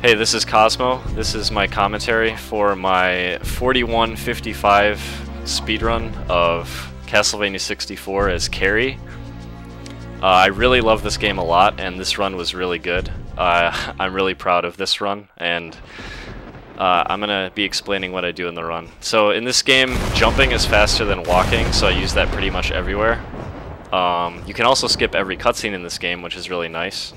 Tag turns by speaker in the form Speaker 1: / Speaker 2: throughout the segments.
Speaker 1: Hey, this is Cosmo. This is my commentary for my 41:55 speedrun of Castlevania 64 as Carrie. I really love this game a lot, and this run was really good. I'm really proud of this run, and I'm gonna be explaining what I do in the run. So in this game, jumping is faster than walking, so I use that pretty much everywhere. You can also skip every cutscene in this game, which is really nice.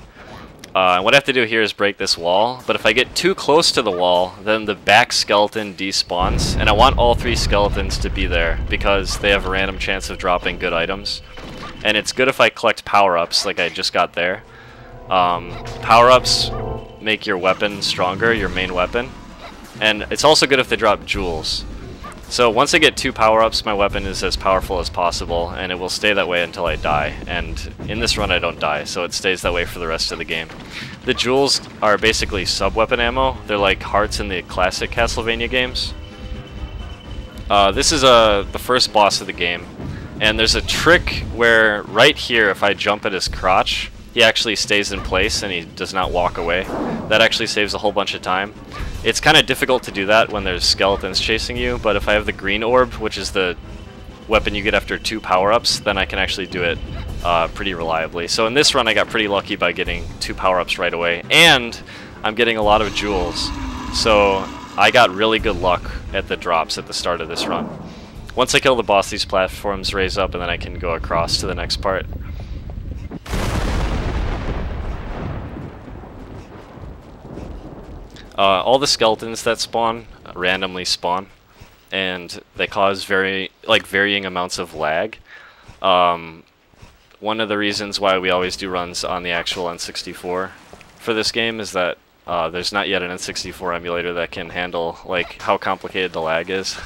Speaker 1: What I have to do here is break this wall, but if I get too close to the wall, then the back skeleton despawns, and I want all three skeletons to be there because they have a random chance of dropping good items. And it's good if I collect power-ups like I just got there. Power-ups make your weapon stronger, your main weapon, and it's also good if they drop jewels. So once I get 2 power-ups, my weapon is as powerful as possible, and it will stay that way until I die. And in this run I don't die, so it stays that way for the rest of the game. The jewels are basically sub-weapon ammo. They're like hearts in the classic Castlevania games. This is the first boss of the game, and there's a trick where right here, if I jump at his crotch, he actually stays in place and he does not walk away. That actually saves a whole bunch of time. It's kind of difficult to do that when there's skeletons chasing you, but if I have the green orb, which is the weapon you get after 2 power-ups, then I can actually do it pretty reliably. So in this run I got pretty lucky by getting 2 power-ups right away, and I'm getting a lot of jewels. So I got really good luck at the drops at the start of this run. Once I kill the boss, these platforms raise up and then I can go across to the next part. All the skeletons that spawn randomly spawn, and they cause varying amounts of lag. One of the reasons why we always do runs on the actual N64 for this game is that there's not yet an N64 emulator that can handle like how complicated the lag is.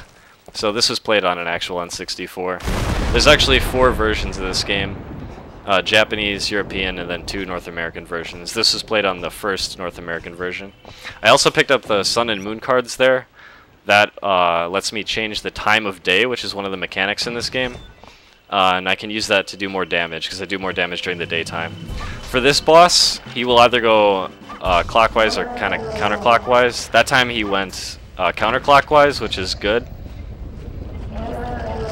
Speaker 1: So this was played on an actual N64. There's actually 4 versions of this game. Japanese, European, and then 2 North American versions. This was played on the first North American version. I also picked up the Sun and Moon cards there. That lets me change the time of day, which is one of the mechanics in this game. And I can use that to do more damage, because I do more damage during the daytime. For this boss, he will either go clockwise or kind of counterclockwise. That time he went counterclockwise, which is good.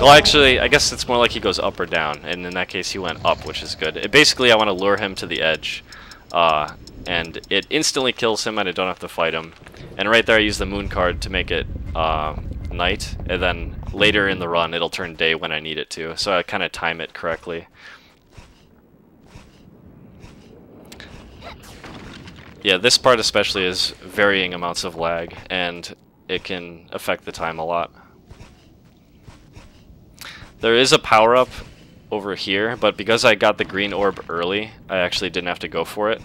Speaker 1: Well, actually, I guess it's more like he goes up or down, and in that case he went up, which is good. Basically, I want to lure him to the edge, and it instantly kills him and I don't have to fight him. And right there I use the moon card to make it night, and then later in the run it'll turn day when I need it to, so I kind of time it correctly. Yeah, this part especially is varying amounts of lag, and it can affect the time a lot. There is a power-up over here, but because I got the green orb early, I actually didn't have to go for it.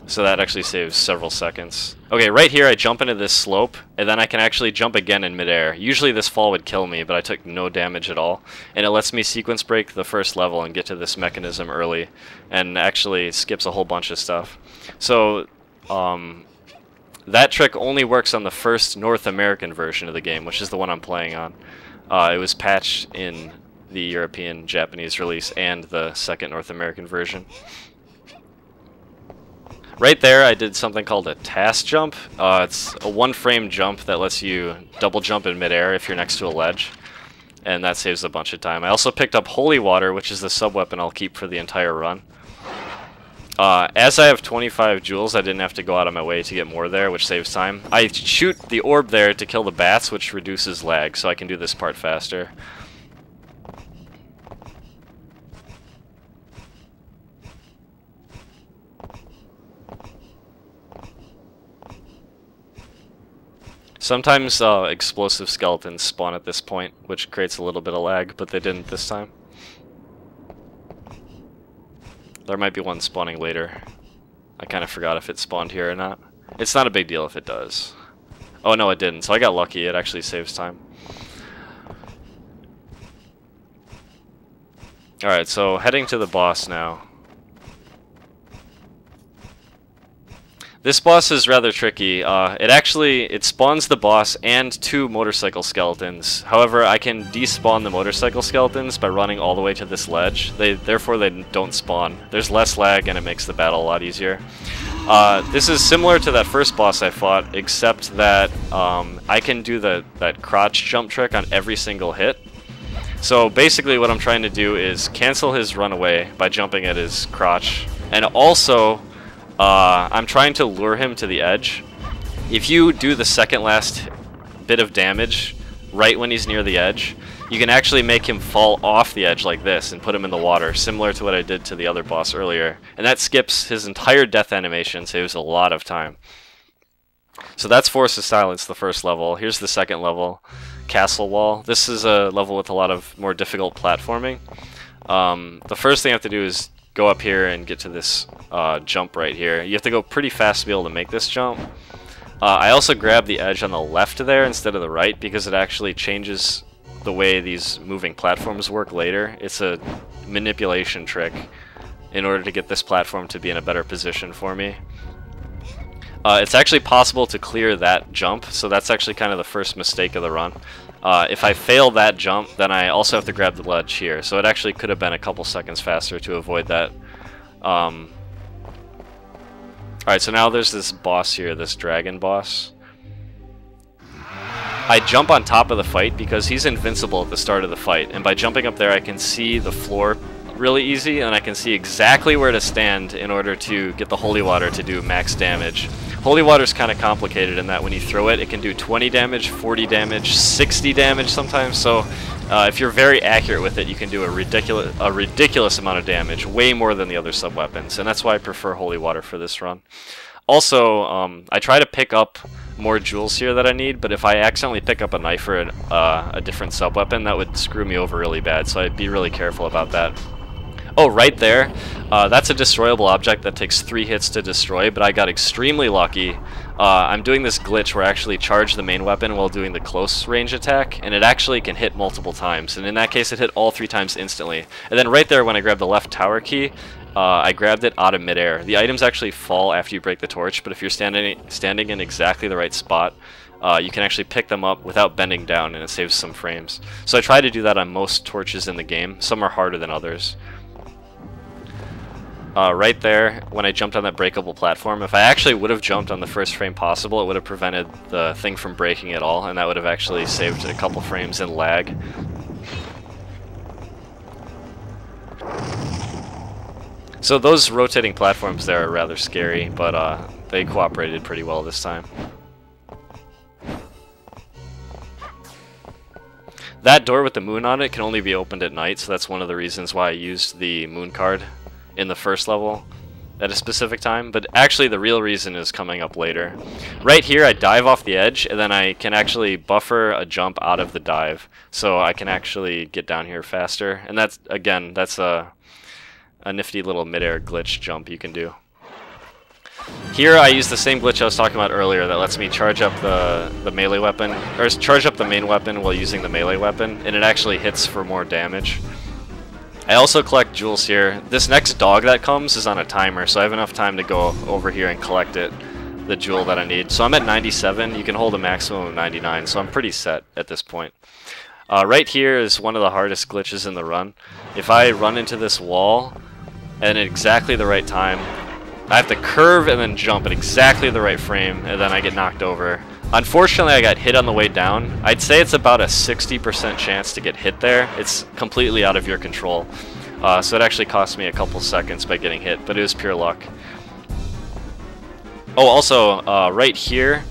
Speaker 1: So that actually saves several seconds. Okay, right here I jump into this slope, and then I can actually jump again in midair. Usually this fall would kill me, but I took no damage at all. And it lets me sequence break the first level and get to this mechanism early, and actually skips a whole bunch of stuff. So, that trick only works on the first North American version of the game, which is the one I'm playing on. It was patched in the European Japanese release and the second North American version. Right there I did something called a task jump. It's a 1-frame jump that lets you double jump in midair if you're next to a ledge, and that saves a bunch of time. I also picked up holy water, which is the sub-weapon I'll keep for the entire run. As I have 25 jewels, I didn't have to go out of my way to get more there, which saves time. I shoot the orb there to kill the bats, which reduces lag, so I can do this part faster. Sometimes explosive skeletons spawn at this point, which creates a little bit of lag, but they didn't this time. There might be one spawning later. I kind of forgot if it spawned here or not. It's not a big deal if it does. Oh no, it didn't, so I got lucky. It actually saves time. Alright, so heading to the boss now. This boss is rather tricky. It spawns the boss and 2 motorcycle skeletons. However, I can despawn the motorcycle skeletons by running all the way to this ledge. Therefore they don't spawn. There's less lag and it makes the battle a lot easier. This is similar to that first boss I fought, except that I can do that crotch jump trick on every single hit. So basically what I'm trying to do is cancel his runaway by jumping at his crotch, and also I'm trying to lure him to the edge. If you do the second last bit of damage right when he's near the edge, you can actually make him fall off the edge like this and put him in the water, similar to what I did to the other boss earlier. And that skips his entire death animation, saves a lot of time. So that's Force of Silence, the first level. Here's the second level, Castle Wall. This is a level with a lot of more difficult platforming. The first thing I have to do is go up here and get to this jump right here. You have to go pretty fast to be able to make this jump. I also grabbed the edge on the left there instead of the right because it actually changes the way these moving platforms work later. It's a manipulation trick in order to get this platform to be in a better position for me. It's actually possible to clear that jump, so that's actually kind of the first mistake of the run. If I fail that jump, then I also have to grab the ledge here, so it actually could have been a couple seconds faster to avoid that. Alright, so now there's this boss here, this dragon boss. I jump on top of the fight because he's invincible at the start of the fight, and by jumping up there I can see the floor really easy, and I can see exactly where to stand in order to get the holy water to do max damage. Holy water is kind of complicated in that when you throw it, it can do 20 damage, 40 damage, 60 damage sometimes, so if you're very accurate with it, you can do a ridiculous amount of damage, way more than the other sub-weapons, and that's why I prefer holy water for this run. Also, I try to pick up more jewels here that I need, but if I accidentally pick up a knife or a different sub-weapon, that would screw me over really bad, so I'd be really careful about that. Oh, right there, that's a destroyable object that takes 3 hits to destroy, but I got extremely lucky. I'm doing this glitch where I actually charge the main weapon while doing the close range attack, and it actually can hit multiple times, and in that case it hit all 3 times instantly. And then right there when I grabbed the left tower key, I grabbed it out of midair. The items actually fall after you break the torch, but if you're standing in exactly the right spot, you can actually pick them up without bending down, and it saves some frames. So I try to do that on most torches in the game. Some are harder than others. Right there, when I jumped on that breakable platform, if I actually would have jumped on the first frame possible, it would have prevented the thing from breaking at all, and that would have actually saved a couple frames in lag. So those rotating platforms there are rather scary, but they cooperated pretty well this time. That door with the moon on it can only be opened at night, so that's one of the reasons why I used the moon card in the first level at a specific time, but actually the real reason is coming up later. Right here I dive off the edge, and then I can actually buffer a jump out of the dive, so I can actually get down here faster, and that's, again, that's a nifty little midair glitch jump you can do. Here I use the same glitch I was talking about earlier that lets me charge up the melee weapon, or charge up the main weapon while using the melee weapon, and it actually hits for more damage. I also collect jewels here. This next dog that comes is on a timer, so I have enough time to go over here and collect it, the jewel that I need. So I'm at 97, you can hold a maximum of 99, so I'm pretty set at this point. Right here is one of the hardest glitches in the run. If I run into this wall, and at exactly the right time, I have to curve and then jump at exactly the right frame, and then I get knocked over. Unfortunately, I got hit on the way down. I'd say it's about a 60% chance to get hit there. It's completely out of your control. So it actually cost me a couple seconds by getting hit, but it was pure luck. Oh, also, right here,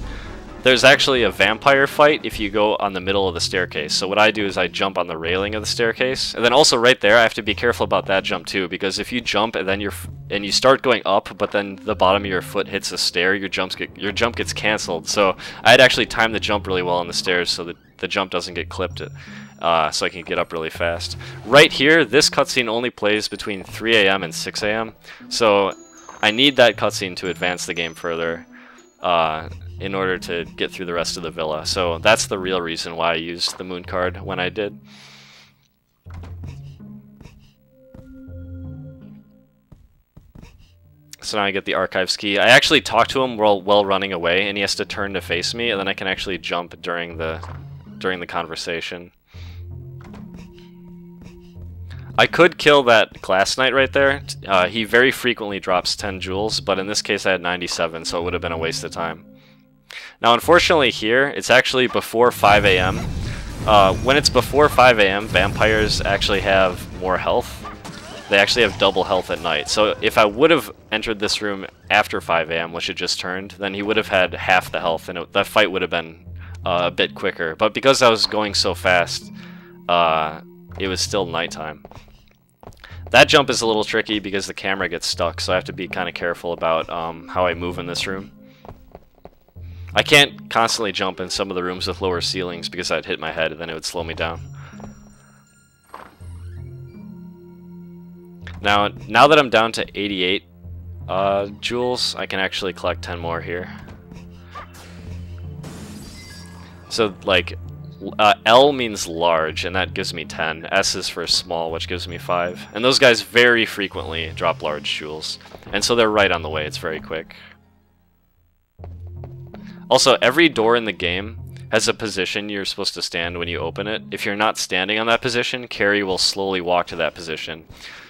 Speaker 1: there's actually a vampire fight if you go on the middle of the staircase. So what I do is I jump on the railing of the staircase, and then also right there I have to be careful about that jump too, because if you jump and then you start going up, but then the bottom of your foot hits a stair, your jump gets canceled. So I had actually timed the jump really well on the stairs so that the jump doesn't get clipped, so I can get up really fast. Right here, this cutscene only plays between 3 AM and 6 AM, so I need that cutscene to advance the game further. In order to get through the rest of the villa. So that's the real reason why I used the moon card when I did. So now I get the archives key. I actually talk to him while running away, and he has to turn to face me, and then I can actually jump during the conversation. I could kill that Glass Knight right there. He very frequently drops 10 jewels, but in this case I had 97, so it would have been a waste of time. Now unfortunately here, it's actually before 5 a.m. When it's before 5 a.m., vampires actually have more health. They actually have double health at night. So if I would have entered this room after 5 a.m., which it just turned, then he would have had half the health, and that fight would have been a bit quicker. But because I was going so fast, it was still nighttime. That jump is a little tricky because the camera gets stuck, so I have to be kind of careful about how I move in this room. I can't constantly jump in some of the rooms with lower ceilings because I'd hit my head and then it would slow me down. Now that I'm down to 88 jewels, I can actually collect 10 more here. So, like, L means large, and that gives me 10. S is for small, which gives me 5. And those guys very frequently drop large jewels. And so they're right on the way, it's very quick. Also, every door in the game has a position you're supposed to stand when you open it. If you're not standing on that position, Carrie will slowly walk to that position.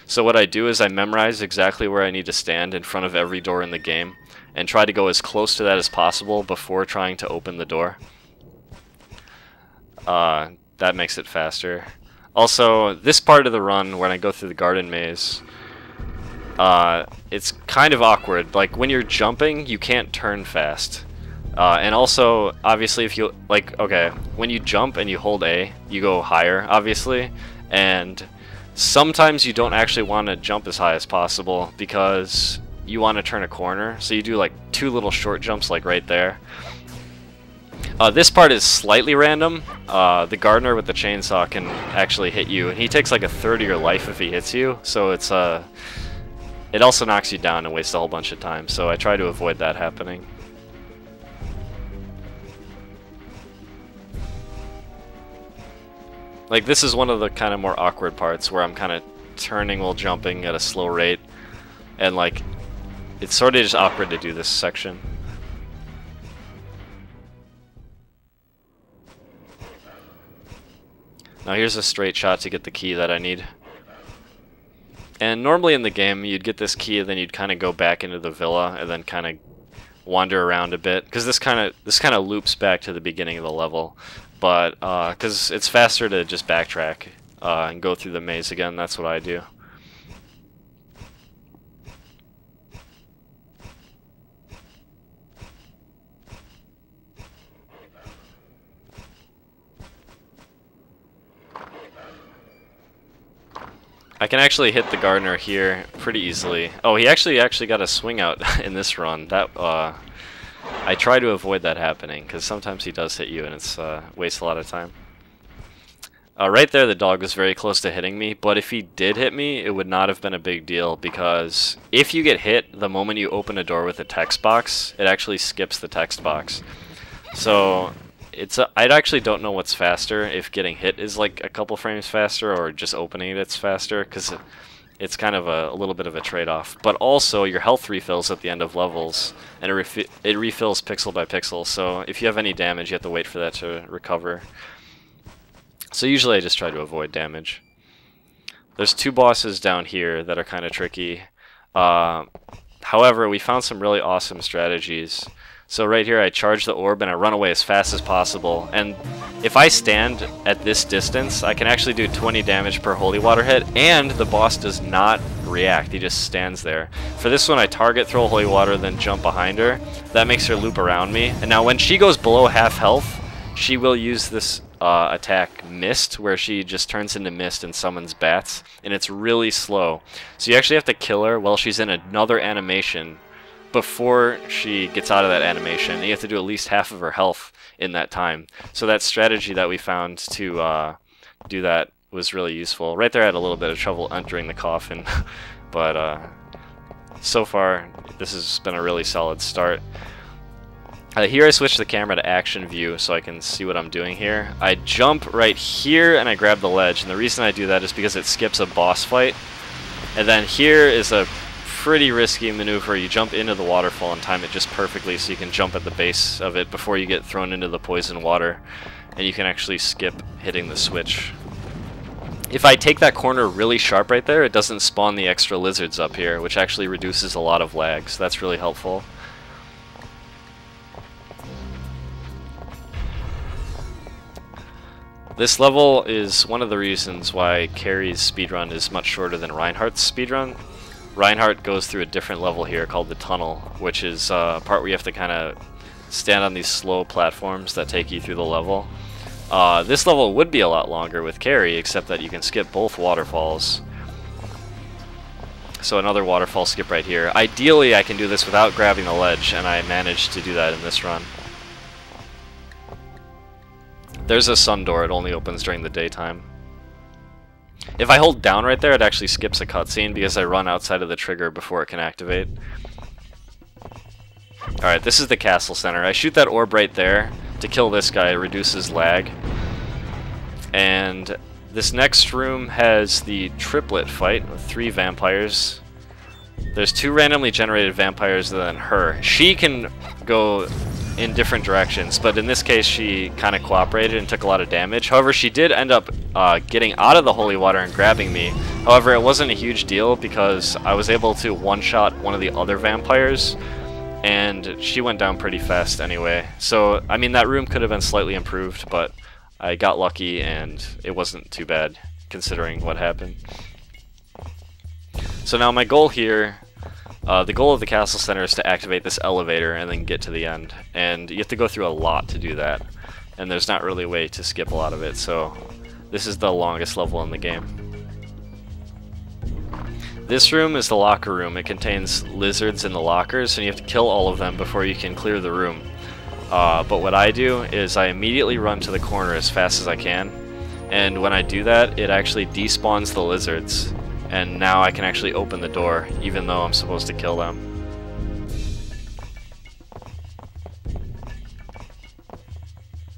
Speaker 1: So what I do is I memorize exactly where I need to stand in front of every door in the game, and try to go as close to that as possible before trying to open the door. That makes it faster. Also, this part of the run, when I go through the garden maze, it's kind of awkward. Like, when you're jumping, you can't turn fast. And also, obviously, if you, like, okay, when you jump and you hold A, you go higher, obviously, and sometimes you don't actually want to jump as high as possible because you want to turn a corner, so you do, like, 2 little short jumps, like right there. This part is slightly random. The gardener with the chainsaw can actually hit you, and he takes like a third of your life if he hits you, so it's, it also knocks you down and wastes a whole bunch of time, so I try to avoid that happening. Like, this is one of the kind of more awkward parts where I'm kind of turning while jumping at a slow rate, and like, it's sort of just awkward to do this section. Now here's a straight shot to get the key that I need. And normally in the game, you'd get this key and then you'd kind of go back into the villa and then kind of wander around a bit, because this kind of loops back to the beginning of the level. But because it's faster to just backtrack and go through the maze again, that's what I do. I can actually hit the gardener here pretty easily. Oh, he actually got a swing out in this run. That I try to avoid that happening because sometimes he does hit you and it's wastes a lot of time. Right there, the dog was very close to hitting me, but if he did hit me, it would not have been a big deal because if you get hit the moment you open a door with a text box, it actually skips the text box. So I actually don't know what's faster, if getting hit is like a couple frames faster or just opening it's faster, because it's kind of a little bit of a trade-off. But also, your health refills at the end of levels, and it refills pixel by pixel, so if you have any damage, you have to wait for that to recover. So usually I just try to avoid damage. There's 2 bosses down here that are kind of tricky. However, we found some really awesome strategies. So right here I charge the orb and I run away as fast as possible, and if I stand at this distance I can actually do 20 damage per holy water hit, and the boss does not react, he just stands there. For this one I target, throw holy water, then jump behind her. That makes her loop around me, and now when she goes below half health she will use this attack Mist, where she just turns into mist and summons bats, and it's really slow. So you actually have to kill her while she's in another animation before she gets out of that animation, and you have to do at least half of her health in that time. So that strategy that we found to do that was really useful. Right there I had a little bit of trouble entering the coffin, but so far this has been a really solid start. Here I switch the camera to action view so I can see what I'm doing here. I jump right here and I grab the ledge, and the reason I do that is because it skips a boss fight. And then here is a pretty risky maneuver. You jump into the waterfall and time it just perfectly so you can jump at the base of it before you get thrown into the poison water, and you can actually skip hitting the switch. If I take that corner really sharp right there, it doesn't spawn the extra lizards up here, which actually reduces a lot of lag, so that's really helpful. This level is one of the reasons why Carrie's speedrun is much shorter than Reinhardt's speedrun. Reinhardt goes through a different level here called the tunnel, which is a part where you have to kind of stand on these slow platforms that take you through the level. This level would be a lot longer with Carrie, except that you can skip both waterfalls. So another waterfall skip right here. Ideally, I can do this without grabbing the ledge, and I managed to do that in this run. There's a sun door, it only opens during the daytime. If I hold down right there, it actually skips a cutscene because I run outside of the trigger before it can activate. Alright, this is the castle center. I shoot that orb right there to kill this guy, it reduces lag. And this next room has the triplet fight with 3 vampires. There's 2 randomly generated vampires and then her. She can go in different directions, but in this case she kind of cooperated and took a lot of damage. However, she did end up getting out of the holy water and grabbing me. However, it wasn't a huge deal because I was able to one-shot one of the other vampires, and she went down pretty fast anyway. So, I mean, that room could have been slightly improved, but I got lucky and it wasn't too bad considering what happened. So now my goal here, the goal of the castle center is to activate this elevator and then get to the end. And you have to go through a lot to do that. And there's not really a way to skip a lot of it, so this is the longest level in the game. This room is the locker room. It contains lizards in the lockers, and you have to kill all of them before you can clear the room. But what I do is I immediately run to the corner as fast as I can, and when I do that, it actually despawns the lizards. And now I can actually open the door, even though I'm supposed to kill them.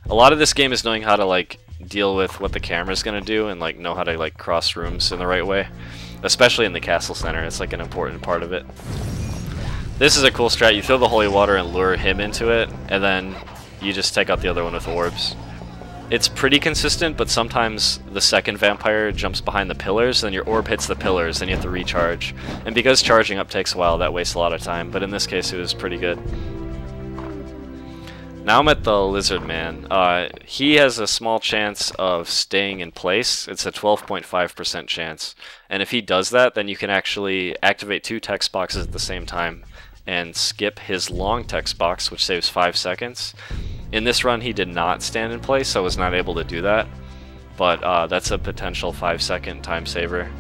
Speaker 1: A lot of this game is knowing how to like deal with what the camera's gonna do and like know how to like cross rooms in the right way. Especially in the castle center, it's like an important part of it. This is a cool strat. You throw the holy water and lure him into it, and then you just take out the other one with orbs. It's pretty consistent, but sometimes the second vampire jumps behind the pillars, then your orb hits the pillars, then you have to recharge. And because charging up takes a while, that wastes a lot of time, but in this case it was pretty good. Now I'm at the lizard man. He has a small chance of staying in place. It's a 12.5% chance. And if he does that, then you can actually activate 2 text boxes at the same time and skip his long text box, which saves 5 seconds. In this run, he did not stand in place, so I was not able to do that. But that's a potential 5-second time saver.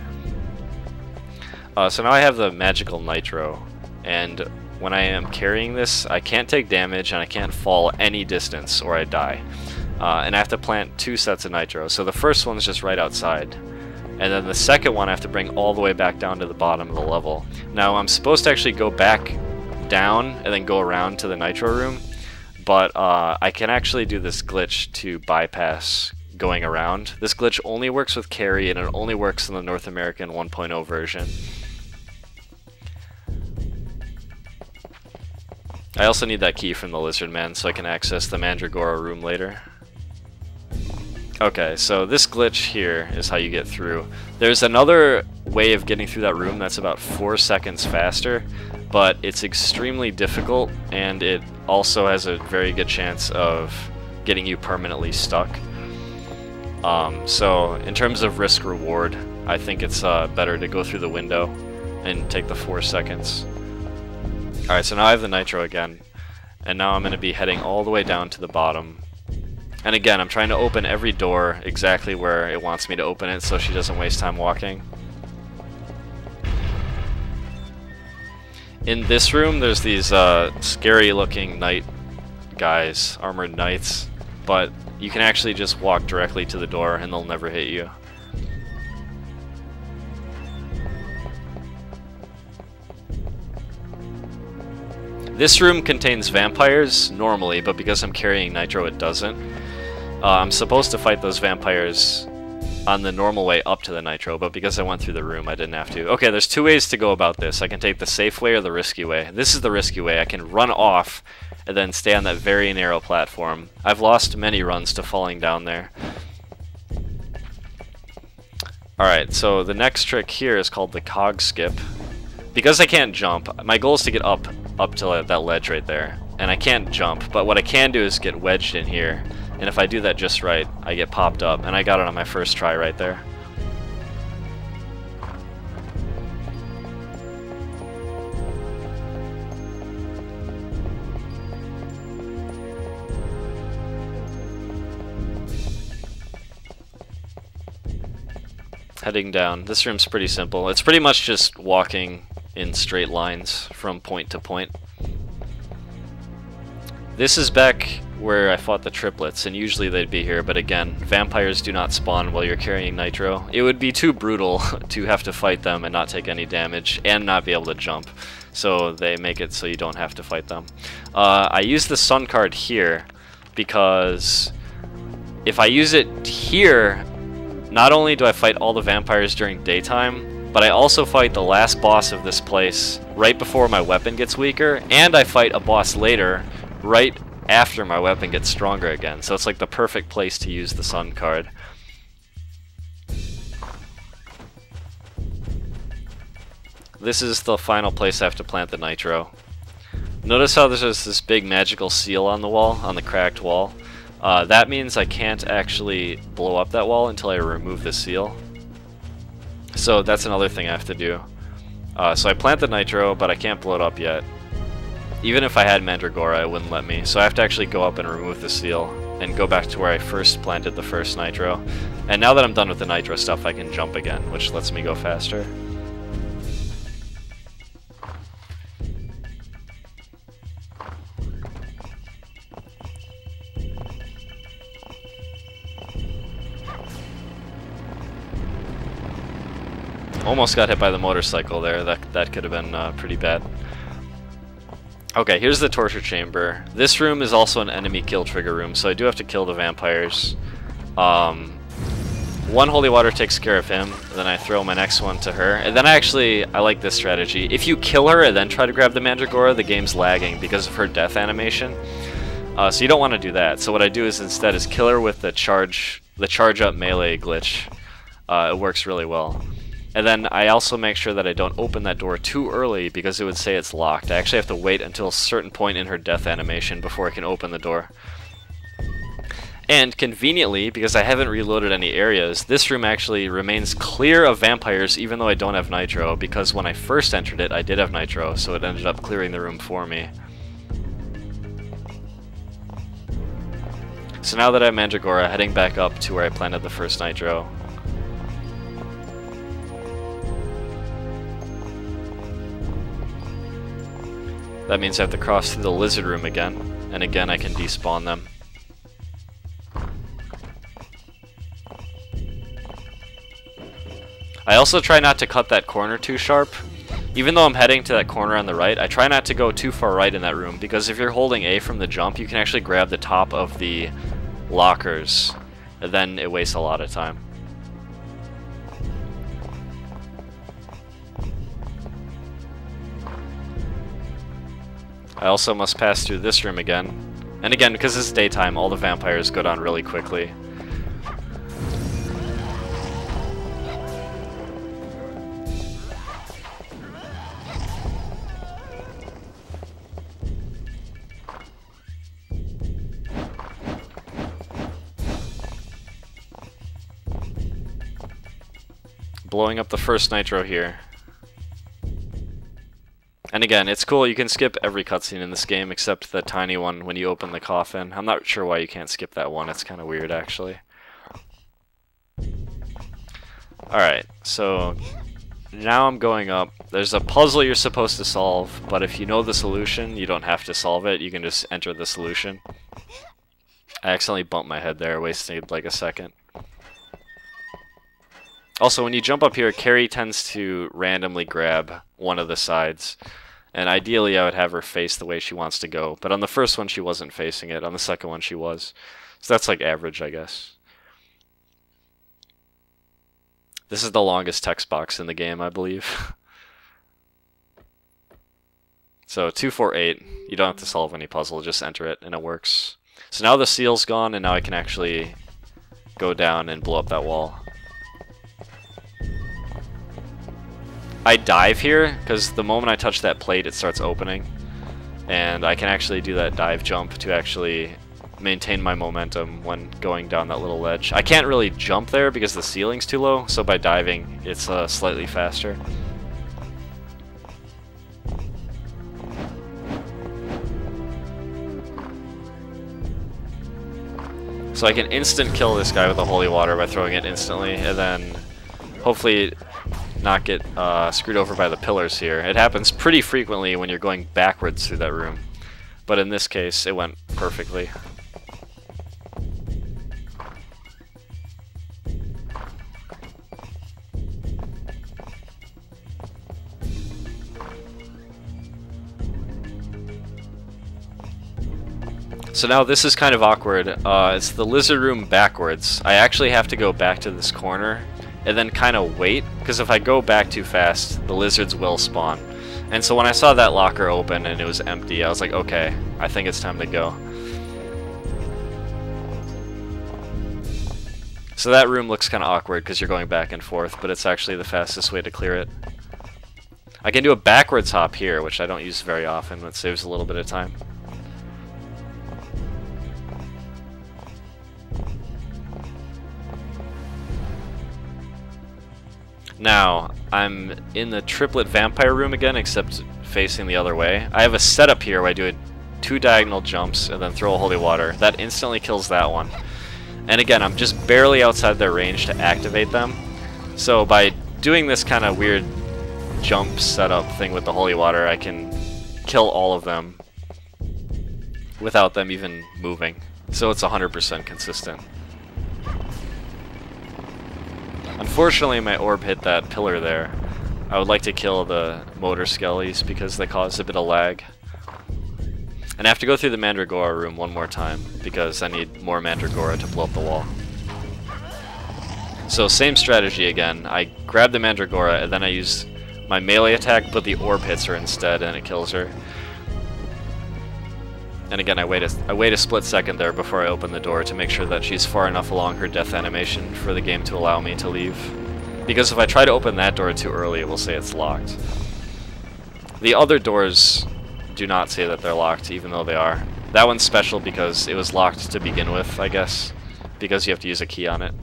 Speaker 1: So now I have the magical nitro, and when I am carrying this, I can't take damage and I can't fall any distance or I die. And I have to plant 2 sets of nitro. So the first one's just right outside. And then the second one I have to bring all the way back down to the bottom of the level. Now I'm supposed to actually go back down and then go around to the nitro room. But I can actually do this glitch to bypass going around. This glitch only works with Carrie, and it only works in the North American 1.0 version. I also need that key from the lizard man so I can access the Mandragora room later. Okay, so this glitch here is how you get through. There's another way of getting through that room that's about 4 seconds faster, but it's extremely difficult, and it also has a very good chance of getting you permanently stuck. So in terms of risk reward, I think it's better to go through the window and take the 4 seconds. Alright, so now I have the nitro again, and now I'm going to be heading all the way down to the bottom. And again, I'm trying to open every door exactly where it wants me to open it so she doesn't waste time walking. In this room, there's these scary looking knight guys, armored knights, but you can actually just walk directly to the door and they'll never hit you. This room contains vampires normally, but because I'm carrying nitro it doesn't. I'm supposed to fight those vampires on the normal way up to the nitro, but because I went through the room I didn't have to. Okay, there's 2 ways to go about this. I can take the safe way or the risky way. This is the risky way. I can run off and then stay on that very narrow platform. I've lost many runs to falling down there. Alright, so the next trick here is called the cog skip. Because I can't jump, my goal is to get up to that ledge right there. And I can't jump, but what I can do is get wedged in here. And if I do that just right, I get popped up. And I got it on my first try right there. Heading down. This room's pretty simple. It's pretty much just walking in straight lines from point to point. This is back where I fought the triplets, and usually they'd be here, but again, vampires do not spawn while you're carrying nitro. It would be too brutal to have to fight them and not take any damage, and not be able to jump. So they make it so you don't have to fight them. I use the sun card here, because if I use it here, not only do I fight all the vampires during daytime, but I also fight the last boss of this place right before my weapon gets weaker, and I fight a boss later right after my weapon gets stronger again. So it's like the perfect place to use the sun card. This is the final place I have to plant the nitro. Notice how there's this big magical seal on the wall, on the cracked wall. That means I can't actually blow up that wall until I remove the seal. So that's another thing I have to do. So I plant the nitro, but I can't blow it up yet. Even if I had Mandragora, it wouldn't let me. So I have to actually go up and remove the seal and go back to where I first planted the first nitro. And now that I'm done with the nitro stuff, I can jump again, which lets me go faster. Almost got hit by the motorcycle there. That could have been pretty bad. Okay, here's the torture chamber. This room is also an enemy kill trigger room, so I do have to kill the vampires. One holy water takes care of him, then I throw my next one to her. And then I like this strategy. If you kill her and then try to grab the Mandragora, the game's lagging because of her death animation. So you don't want to do that. So what I do is instead is kill her with the charge up melee glitch. It works really well. And then I also make sure that I don't open that door too early because it would say it's locked. I actually have to wait until a certain point in her death animation before I can open the door. And conveniently, because I haven't reloaded any areas, this room actually remains clear of vampires even though I don't have nitro, because when I first entered it I did have nitro, so it ended up clearing the room for me. So now that I have Mandragora, heading back up to where I planted the first nitro. That means I have to cross through the lizard room again, and again I can despawn them. I also try not to cut that corner too sharp. Even though I'm heading to that corner on the right, I try not to go too far right in that room, because if you're holding A from the jump, you can actually grab the top of the lockers, and then it wastes a lot of time. I also must pass through this room again. And again, because it's daytime, all the vampires go down really quickly. Blowing up the first nitro here. And again, it's cool, you can skip every cutscene in this game except the tiny one when you open the coffin. I'm not sure why you can't skip that one, it's kind of weird actually. Alright, so now I'm going up. There's a puzzle you're supposed to solve, but if you know the solution, you don't have to solve it, you can just enter the solution. I accidentally bumped my head there, wasted like a second. Also, when you jump up here, Carrie tends to randomly grab one of the sides. And ideally, I would have her face the way she wants to go. But on the first one, she wasn't facing it. On the second one, she was. So that's like average, I guess. This is the longest text box in the game, I believe. So 248, you don't have to solve any puzzle, just enter it, and it works. So now the seal's gone, and now I can actually go down and blow up that wall. I dive here, because the moment I touch that plate, it starts opening. And I can actually do that dive jump to actually maintain my momentum when going down that little ledge. I can't really jump there because the ceiling's too low, so by diving, it's slightly faster. So I can instant kill this guy with the holy water by throwing it instantly, and then hopefully not get screwed over by the pillars here. It happens pretty frequently when you're going backwards through that room, but in this case it went perfectly. So now this is kind of awkward. It's the lizard room backwards. I actually have to go back to this corner and then kind of wait, because if I go back too fast, the lizards will spawn. And so when I saw that locker open and it was empty, I was like, okay, I think it's time to go. So that room looks kind of awkward because you're going back and forth, but it's actually the fastest way to clear it. I can do a backwards hop here, which I don't use very often, but saves a little bit of time. Now, I'm in the triplet vampire room again, except facing the other way. I have a setup here where I do 2 diagonal jumps and then throw a holy water. That instantly kills that one. And again, I'm just barely outside their range to activate them. So by doing this kind of weird jump setup thing with the holy water, I can kill all of them without them even moving. So it's 100% consistent. Unfortunately, my orb hit that pillar there. I would like to kill the motor skellies because they cause a bit of lag. And I have to go through the Mandragora room one more time because I need more Mandragora to blow up the wall. So same strategy again. I grab the Mandragora and then I use my melee attack, but the orb hits her instead and it kills her. And again, I wait a split second there before I open the door to make sure that she's far enough along her death animation for the game to allow me to leave. Because if I try to open that door too early, it will say it's locked. The other doors do not say that they're locked, even though they are. That one's special because it was locked to begin with, I guess, because you have to use a key on it.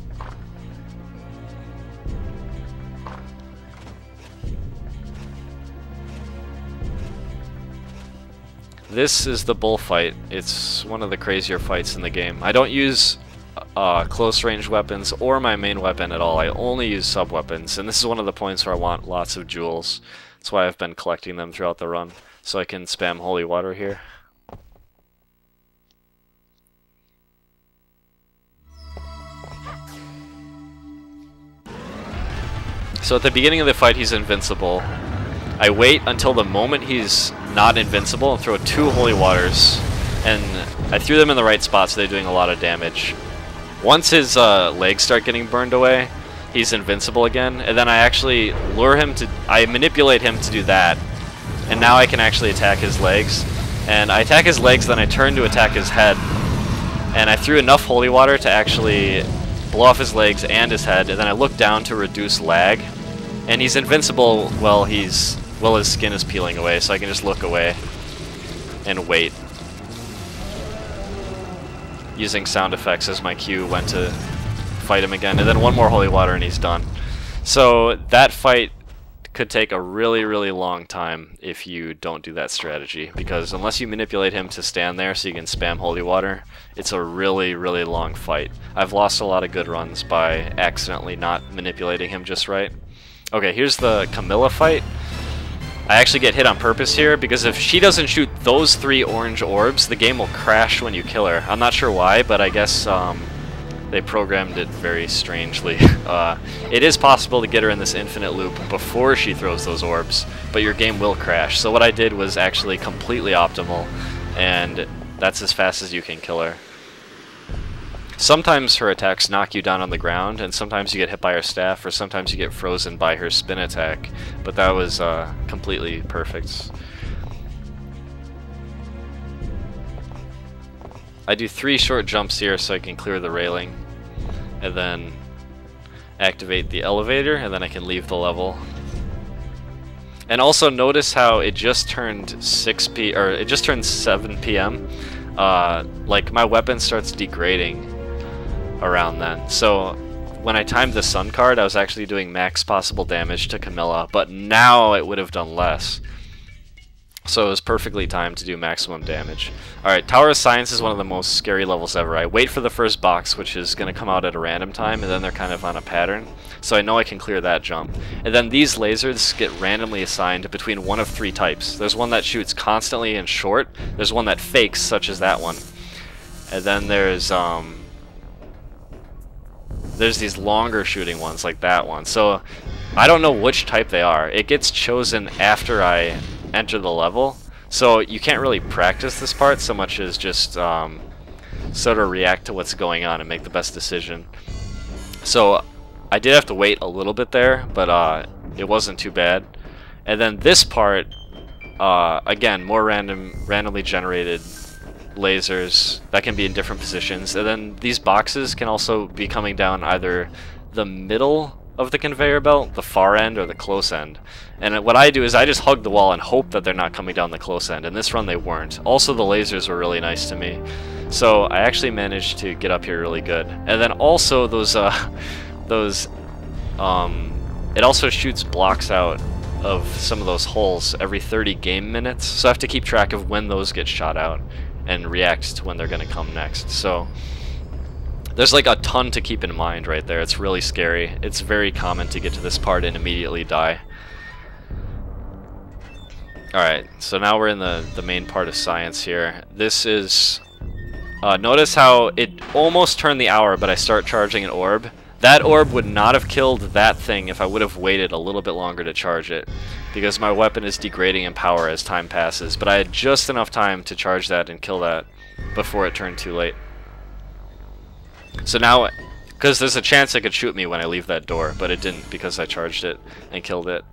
Speaker 1: This is the bullfight. It's one of the crazier fights in the game. I don't use close range weapons or my main weapon at all. I only use sub weapons, and this is one of the points where I want lots of jewels. That's why I've been collecting them throughout the run, so I can spam holy water here. So at the beginning of the fight he's invincible. I wait until the moment he's not invincible and throw 2 holy waters, and I threw them in the right spot so they're doing a lot of damage. Once his legs start getting burned away, he's invincible again, and then I actually I manipulate him to do that, and now I can actually attack his legs. And I attack his legs, then I turn to attack his head, and I threw enough holy water to actually blow off his legs and his head, and then I look down to reduce lag, and he's invincible while his skin is peeling away, so I can just look away and wait. Using sound effects as my cue when to fight him again, and then 1 more holy water and he's done. So that fight could take a really, really long time if you don't do that strategy, because unless you manipulate him to stand there so you can spam holy water, it's a really, really long fight. I've lost a lot of good runs by accidentally not manipulating him just right. Okay, here's the Camilla fight. I actually get hit on purpose here, because if she doesn't shoot those 3 orange orbs, the game will crash when you kill her. I'm not sure why, but I guess they programmed it very strangely. It is possible to get her in this infinite loop before she throws those orbs, but your game will crash. So what I did was actually completely optimal, and that's as fast as you can kill her. Sometimes her attacks knock you down on the ground, and sometimes you get hit by her staff, or sometimes you get frozen by her spin attack, but that was completely perfect. I do 3 short jumps here so I can clear the railing, and then activate the elevator, and then I can leave the level. And also notice how it just turned 7 p.m. Like my weapon starts degrading around then. So when I timed the sun card, I was actually doing max possible damage to Camilla, but now it would have done less. So it was perfectly timed to do maximum damage. Alright, Tower of Science is one of the most scary levels ever. I wait for the first box, which is going to come out at a random time, and then they're kind of on a pattern. So I know I can clear that jump. And then these lasers get randomly assigned between one of 3 types. There's one that shoots constantly and short. There's one that fakes, such as that one. And then there's these longer shooting ones, like that one. So I don't know which type they are. It gets chosen after I enter the level, so you can't really practice this part so much as just sort of react to what's going on and make the best decision. So I did have to wait a little bit there, but it wasn't too bad. And then this part, again, more randomly generated lasers that can be in different positions, and then these boxes can also be coming down either the middle of the conveyor belt, the far end, or the close end. And what I do is I just hug the wall and hope that they're not coming down the close end, and this run they weren't. Also, the lasers were really nice to me, so I actually managed to get up here really good. And then also it also shoots blocks out of some of those holes every 30 game minutes, so I have to keep track of when those get shot out and react to when they're going to come next. So there's like a ton to keep in mind right there. It's really scary. It's very common to get to this part and immediately die. Alright, so now we're in the main part of science here. This is... notice how it almost turned the hour, but I start charging an orb. That orb would not have killed that thing if I would have waited a little bit longer to charge it, because my weapon is degrading in power as time passes, but I had just enough time to charge that and kill that before it turned too late. So now, because there's a chance it could shoot me when I leave that door, but it didn't because I charged it and killed it.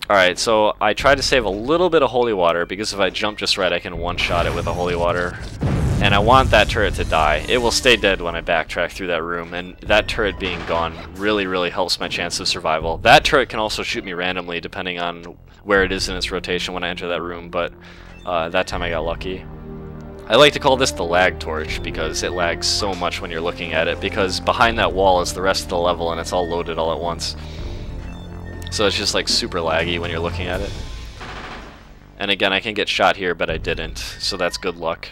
Speaker 1: Alright, so I tried to save a little bit of holy water, because if I jump just right I can one-shot it with a holy water. And I want that turret to die. It will stay dead when I backtrack through that room, and that turret being gone really helps my chance of survival. That turret can also shoot me randomly depending on where it is in its rotation when I enter that room, but that time I got lucky. I like to call this the lag torch because it lags so much when you're looking at it, because behind that wall is the rest of the level and it's all loaded all at once. So it's just like super laggy when you're looking at it. And again, I can get shot here, but I didn't, so that's good luck.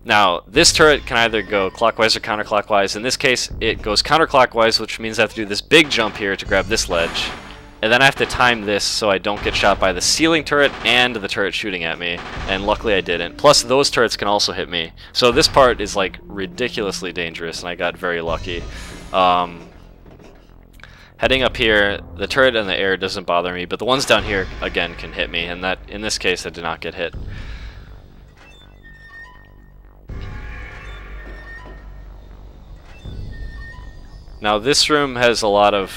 Speaker 1: Now, this turret can either go clockwise or counterclockwise. In this case, it goes counterclockwise, which means I have to do this big jump here to grab this ledge. And then I have to time this so I don't get shot by the ceiling turret and the turret shooting at me. And luckily I didn't. Plus, those turrets can also hit me. So this part is like ridiculously dangerous, and I got very lucky. Heading up here, the turret in the air doesn't bother me, but the ones down here, again, can hit me. And that, in this case, I did not get hit. Now this room has a lot of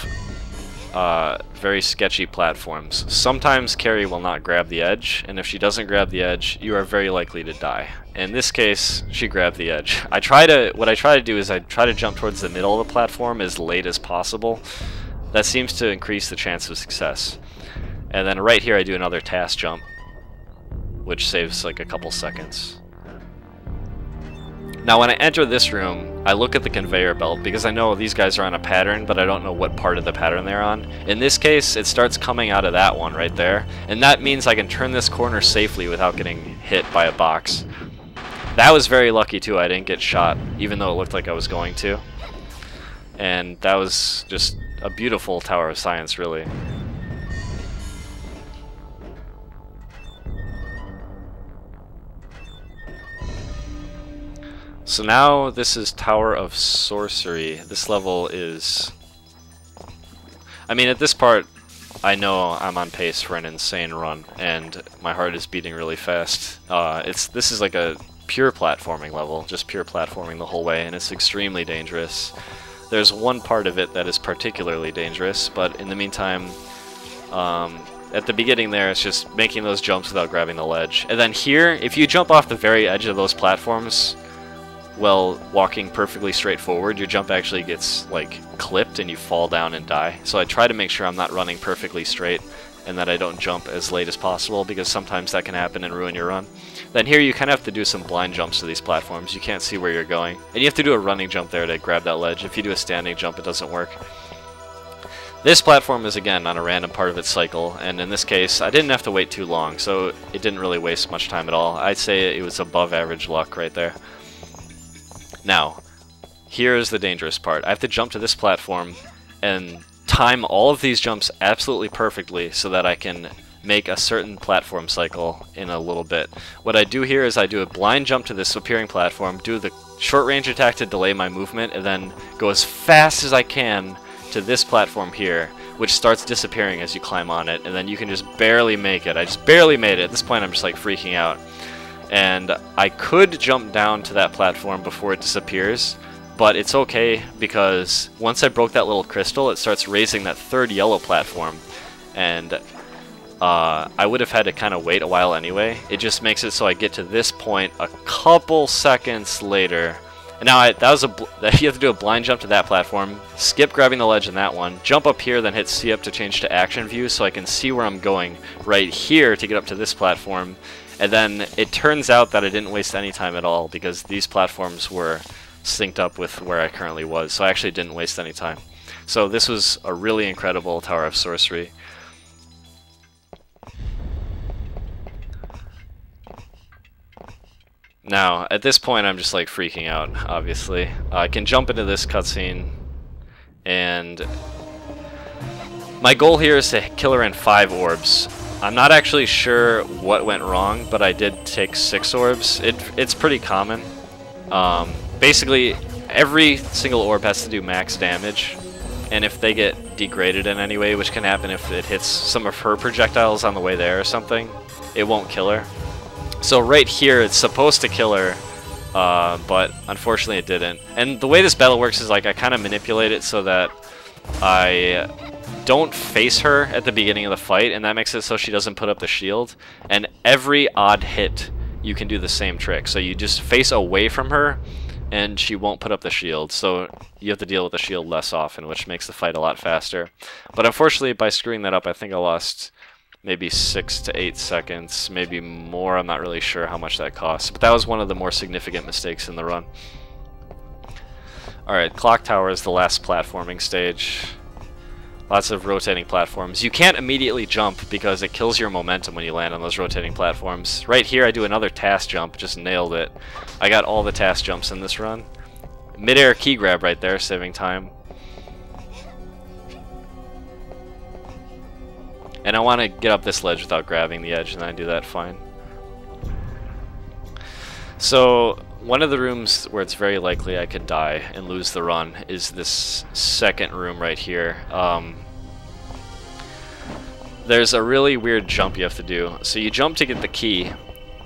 Speaker 1: very sketchy platforms. Sometimes Carrie will not grab the edge, and if she doesn't grab the edge, you are very likely to die. In this case, she grabbed the edge. What I try to do is I try to jump towards the middle of the platform as late as possible. That seems to increase the chance of success. And then right here I do another task jump, which saves like a couple seconds. Now when I enter this room, I look at the conveyor belt because I know these guys are on a pattern, but I don't know what part of the pattern they're on. In this case, it starts coming out of that one right there, and that means I can turn this corner safely without getting hit by a box. That was very lucky too, I didn't get shot, even though it looked like I was going to. And that was just a beautiful Tower of Science, really. So now this is Tower of Sorcery. This level is... I mean, at this part, I know I'm on pace for an insane run, and my heart is beating really fast. This is like a pure platforming level, just pure platforming the whole way, and it's extremely dangerous. There's one part of it that is particularly dangerous, but in the meantime, at the beginning there, it's just making those jumps without grabbing the ledge. And then here, if you jump off the very edge of those platforms, while walking perfectly straight forward, your jump actually gets like clipped and you fall down and die. So I try to make sure I'm not running perfectly straight and that I don't jump as late as possible, because sometimes that can happen and ruin your run. Then here you kind of have to do some blind jumps to these platforms. You can't see where you're going. And you have to do a running jump there to grab that ledge. If you do a standing jump, it doesn't work. This platform is again on a random part of its cycle, and in this case I didn't have to wait too long, so it didn't really waste much time at all. I'd say it was above average luck right there. Now, here's the dangerous part. I have to jump to this platform and time all of these jumps absolutely perfectly so that I can make a certain platform cycle in a little bit. What I do here is I do a blind jump to this appearing platform, do the short range attack to delay my movement, and then go as fast as I can to this platform here, which starts disappearing as you climb on it, and then you can just barely make it. I just barely made it. At this point I'm just like freaking out. And I could jump down to that platform before it disappears, but it's okay because once I broke that little crystal, it starts raising that third yellow platform, and I would have had to kind of wait a while anyway. It just makes it so I get to this point a couple seconds later. And now you have to do a blind jump to that platform, skip grabbing the ledge in that one, jump up here, then hit C up to change to action view so I can see where I'm going right here to get up to this platform. And then it turns out that I didn't waste any time at all because these platforms were synced up with where I currently was, so I actually didn't waste any time. So this was a really incredible Tower of Sorcery. Now, at this point, I'm just like freaking out, obviously. I can jump into this cutscene, and my goal here is to kill her in 5 orbs. I'm not actually sure what went wrong, but I did take 6 orbs. It's pretty common. Basically, every single orb has to do max damage, and if they get degraded in any way, which can happen if it hits some of her projectiles on the way there or something, it won't kill her. So right here, it's supposed to kill her, but unfortunately it didn't. And the way this battle works is like I kind of manipulate it so that I don't face her at the beginning of the fight, and that makes it so she doesn't put up the shield. And every odd hit, you can do the same trick. So you just face away from her, and she won't put up the shield. So you have to deal with the shield less often, which makes the fight a lot faster. But unfortunately, by screwing that up, I think I lost maybe 6 to 8 seconds, maybe more. I'm not really sure how much that costs, but that was one of the more significant mistakes in the run. Alright, Clock Tower is the last platforming stage. Lots of rotating platforms. You can't immediately jump because it kills your momentum when you land on those rotating platforms. Right here I do another task jump, just nailed it. I got all the task jumps in this run. Mid-air key grab right there, saving time. And I want to get up this ledge without grabbing the edge, and I do that fine. So one of the rooms where it's very likely I could die and lose the run is this second room right here. There's a really weird jump you have to do. So you jump to get the key,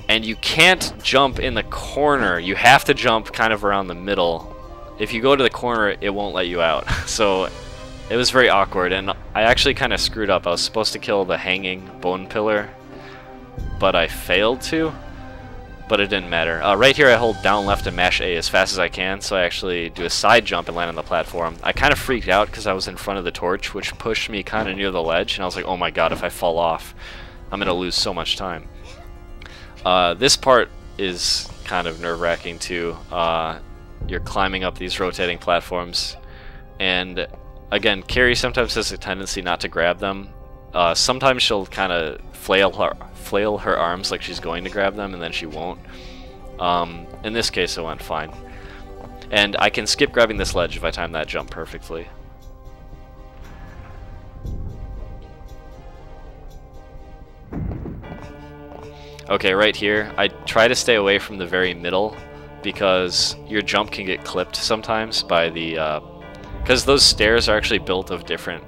Speaker 1: and you can't jump in the corner. You have to jump kind of around the middle. If you go to the corner, it won't let you out. So it was very awkward, and I actually kind of screwed up. I was supposed to kill the hanging bone pillar, but I failed to. But it didn't matter. Right here I hold down left and mash A as fast as I can, so I actually do a side jump and land on the platform. I kind of freaked out because I was in front of the torch, which pushed me kind of near the ledge, and I was like, oh my god, if I fall off, I'm going to lose so much time. This part is kind of nerve-wracking too. You're climbing up these rotating platforms, and again, Carrie sometimes has a tendency not to grab them. Sometimes she'll kind of flail her arms like she's going to grab them, and then she won't. In this case, it went fine. And I can skip grabbing this ledge if I time that jump perfectly. Okay, right here, I try to stay away from the very middle because your jump can get clipped sometimes by the... because those stairs are actually built of different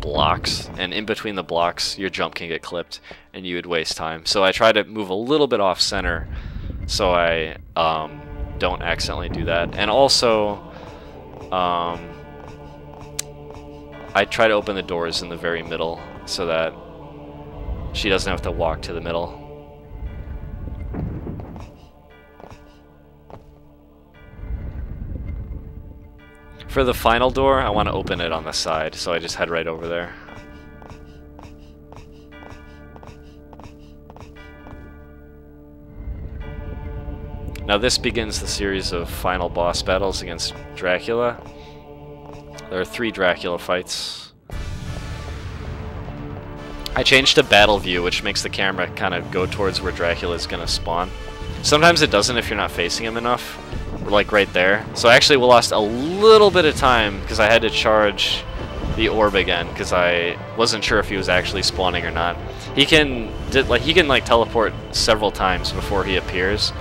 Speaker 1: blocks, and in between the blocks your jump can get clipped and you would waste time. So I try to move a little bit off center so I don't accidentally do that. And also I try to open the doors in the very middle so that she doesn't have to walk to the middle. For the final door, I want to open it on the side, so I just head right over there. Now this begins the series of final boss battles against Dracula. There are 3 Dracula fights. I changed to battle view, which makes the camera kind of go towards where Dracula is going to spawn. Sometimes it doesn't if you're not facing him enough, like right there. So actually we lost a little bit of time because I had to charge the orb again because I wasn't sure if he was actually spawning or not. He can teleport several times before he appears.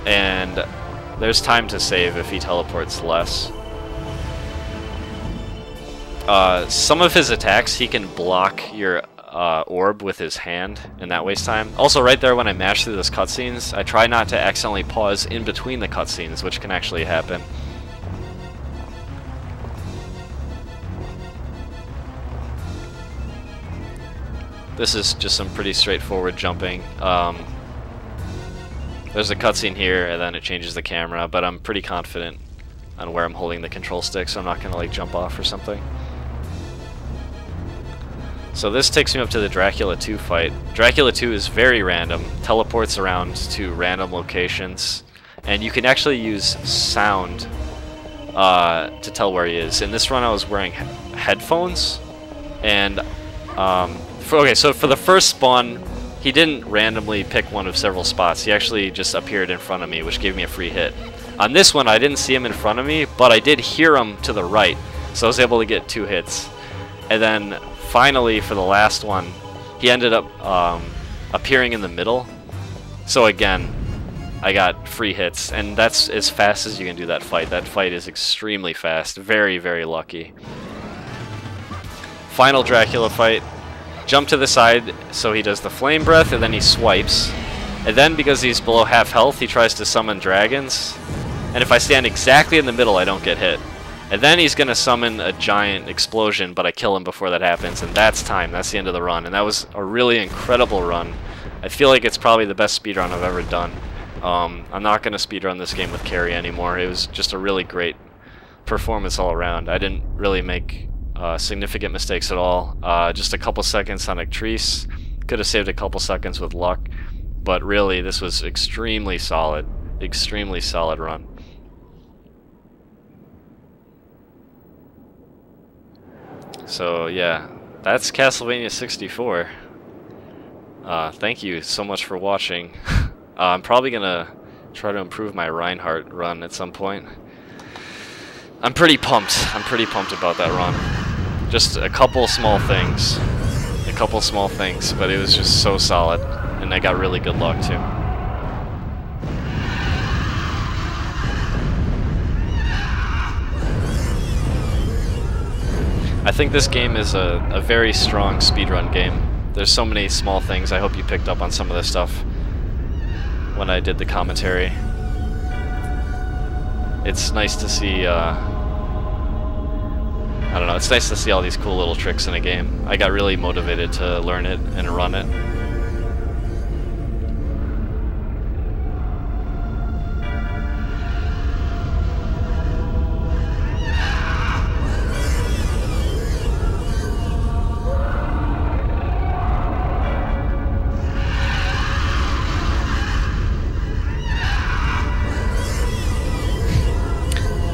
Speaker 1: And there's time to save if he teleports less. Some of his attacks, he can block your orb with his hand, and that wastes time. Also, right there when I mash through those cutscenes, I try not to accidentally pause in between the cutscenes, which can actually happen. This is just some pretty straightforward jumping. There's a cutscene here, and then it changes the camera, but I'm pretty confident on where I'm holding the control stick, so I'm not going to like jump off or something. So this takes me up to the Dracula 2 fight. Dracula 2 is very random, teleports around to random locations, and you can actually use sound to tell where he is. In this run I was wearing headphones, and so for the first spawn, he didn't randomly pick one of several spots. He actually just appeared in front of me, which gave me a free hit. On this one, I didn't see him in front of me, but I did hear him to the right, so I was able to get 2 hits. And then finally, for the last one, he ended up appearing in the middle. So again, I got free hits, and that's as fast as you can do that fight. That fight is extremely fast, very, very lucky. Final Dracula fight. Jump to the side so he does the flame breath, and then he swipes. And then because he's below half health, he tries to summon dragons. And if I stand exactly in the middle, I don't get hit. And then he's going to summon a giant explosion, but I kill him before that happens, and that's time. That's the end of the run. And that was a really incredible run. I feel like it's probably the best speedrun I've ever done. I'm not going to speedrun this game with Carrie anymore. It was just a really great performance all around. I didn't really make significant mistakes at all. Just a couple seconds on Actrice. Could have saved a couple seconds with luck. But really, this was extremely solid run. So yeah, that's Castlevania 64. Thank you so much for watching. I'm probably gonna try to improve my Reinhardt run at some point. I'm pretty pumped about that run. Just a couple small things, but it was just so solid, and I got really good luck too. I think this game is a very strong speedrun game. There's so many small things. I hope you picked up on some of this stuff when I did the commentary. It's nice to see, I don't know, it's nice to see all these cool little tricks in a game. I got really motivated to learn it and run it.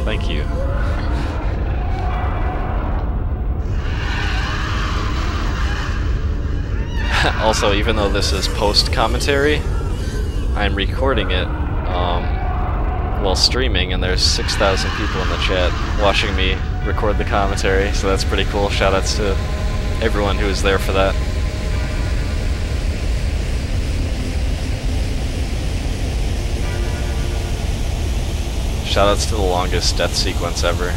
Speaker 1: Thank you. Also, even though this is post-commentary, I'm recording it while streaming, and there's 6,000 people in the chat watching me record the commentary, so that's pretty cool. Shoutouts to everyone who was there for that. Shoutouts to the longest death sequence ever.